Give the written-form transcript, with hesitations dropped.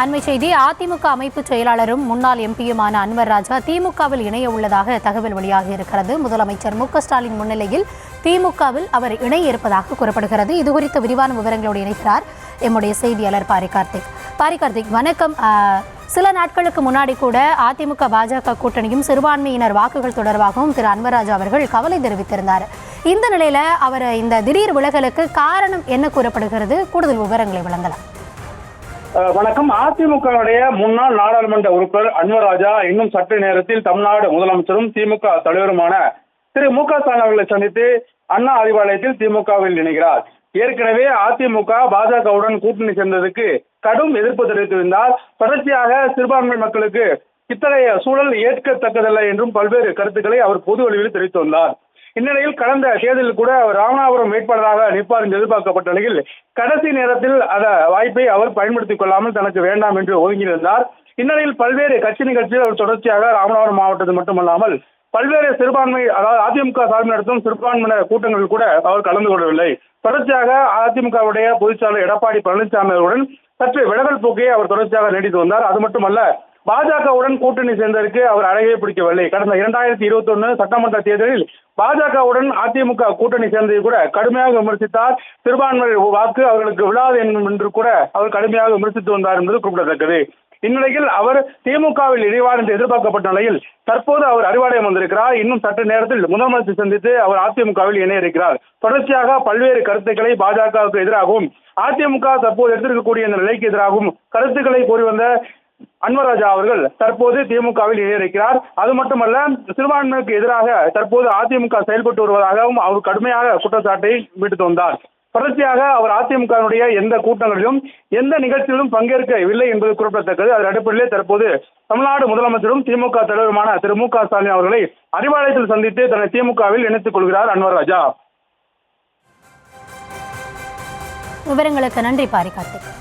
அண்மை செய்தி. அதிமுக அமைப்பு செயலாளரும் முன்னாள் எம்பியுமான அன்வர் ராஜா திமுகவில் இணைய உள்ளதாக தகவல் வெளியாகி இருக்கிறது. முதலமைச்சர் மு.க.ஸ்டாலின் முன்னிலையில் திமுகவில் அவர் இணைய இருப்பதாக கூறப்படுகிறது. இதுகுறித்த விரிவான விவரங்களோடு இணைகிறார் எம்முடைய செய்தியாளர் பாரிகார்த்திக். வணக்கம். சில நாட்களுக்கு முன்னாடி கூட அதிமுக பாஜக கூட்டணியும் சிறுபான்மையினர் வாக்குகள் தொடர்பாகவும் திரு அன்வர்ராஜா அவர்கள் கவலை தெரிவித்திருந்தார். இந்த நிலையில அவர் இந்த திடீர் விலகலுக்கு காரணம் என்ன கூறப்படுகிறது? கூடுதல் விவரங்களை வழங்கலாம். வணக்கம். அதிமுகவுடைய முன்னாள் நாடாளுமன்ற உறுப்பினர் அன்வர் ராஜா இன்னும் சற்று நேரத்தில் தமிழ்நாடு முதலமைச்சரும் திமுக தலைவருமான திரு மு.க.ஸ்டாலின் அவர்களை சந்தித்து அண்ணா அறிவாலயத்தில் திமுகவில் இணைகிறார். ஏற்கனவே அதிமுக பாஜகவுடன் கூட்டணி சேர்ந்ததுக்கு கடும் எதிர்ப்பு தெரிவித்திருந்தால் தொடர்ச்சியாக சிறுபான்மை மக்களுக்கு இத்தகைய சூழல் ஏற்கத்தக்கதல்ல என்றும் பல்வேறு கருத்துக்களை அவர் பொது வழியில் தெரிவித்து வந்தார். இந்நிலையில் கடந்த தேர்தலில் கூட அவர் ராமநாதபுரம் வேட்பாளராக நிற்பார் என்று எதிர்பார்க்கப்பட்ட நிலையில் கடைசி நேரத்தில் அந்த வாய்ப்பை அவர் பயன்படுத்திக் கொள்ளாமல் தனக்கு வேண்டாம் என்று ஒதுங்கியிருந்தார். இந்நிலையில் பல்வேறு கட்சி நிகழ்ச்சியில் அவர் தொடர்ச்சியாக ராமநாதபுரம் மாவட்டத்தில் மட்டுமல்லாமல் பல்வேறு சிறுபான்மை, அதாவது அதிமுக சார்பில் நடத்தும் சிறுபான்மையினர் கூட்டங்களில் கூட அவர் கலந்து கொள்ளவில்லை. தொடர்ச்சியாக அதிமுகவுடைய பொதுச்செயலாளர் எடப்பாடி பழனிசாமி அவருடன் சற்று விலகல் போக்கை அவர் தொடர்ச்சியாக நீடித்து வந்தார். அது மட்டுமல்ல, பாஜகவுடன் கூட்டணி சேர்ந்ததற்கு அவர் அழகே பிடிக்கவில்லை. கடந்த 2021 சட்டமன்ற தேர்தலில் பாஜகவுடன் அதிமுக கூட்டணி சேர்ந்ததை கூட கடுமையாக விமர்சித்தார். சிறுபான்மை வாக்கு அவர்களுக்கு விழாது என்று கூட அவர் கடுமையாக விமர்சித்து வந்தார் என்பது குறிப்பிடத்தக்கது. இந்நிலையில் அவர் திமுகவில் இணைவார் என்று எதிர்பார்க்கப்பட்ட நிலையில் தற்போது அவர் அறிவாலயம் வந்திருக்கிறார். இன்னும் சற்று நேரத்தில் முதலமைச்சர் சந்தித்து அவர் அதிமுகவில் இணைய இருக்கிறார். தொடர்ச்சியாக பல்வேறு கருத்துக்களை பாஜகவுக்கு எதிராகவும் அதிமுக தற்போது எடுத்திருக்கக்கூடிய இந்த நிலைக்கு எதிராகவும் கருத்துக்களை கூறி வந்த அன்வர் ராஜா அவர்கள் தற்போது திமுகவில் இணையிருக்கிறார். அது மட்டுமல்ல, சிறுபான்மைக்கு எதிராக தற்போது அதிமுக செயல்பட்டு வருவதாகவும் அவர் கடுமையாக குற்றச்சாட்டை விடுத்து வந்தார். தொடர்ச்சியாக அவர் அதிமுகவினுடைய எந்த கூட்டங்களிலும் எந்த நிகழ்ச்சியிலும் பங்கேற்கவில்லை என்பது குறிப்பிடத்தக்கது. அதன் அடிப்படையிலே தற்போது தமிழ்நாடு முதலமைச்சரும் திமுக தலைவருமான திரு மு.க.ஸ்டாலின் அவர்களை அறிவாலயத்தில் சந்தித்து தன்னை திமுகவில் இணைத்துக் கொள்கிறார் அன்வர் ராஜா. விவரங்களுக்கு நன்றி பாரிகார்த்திக்.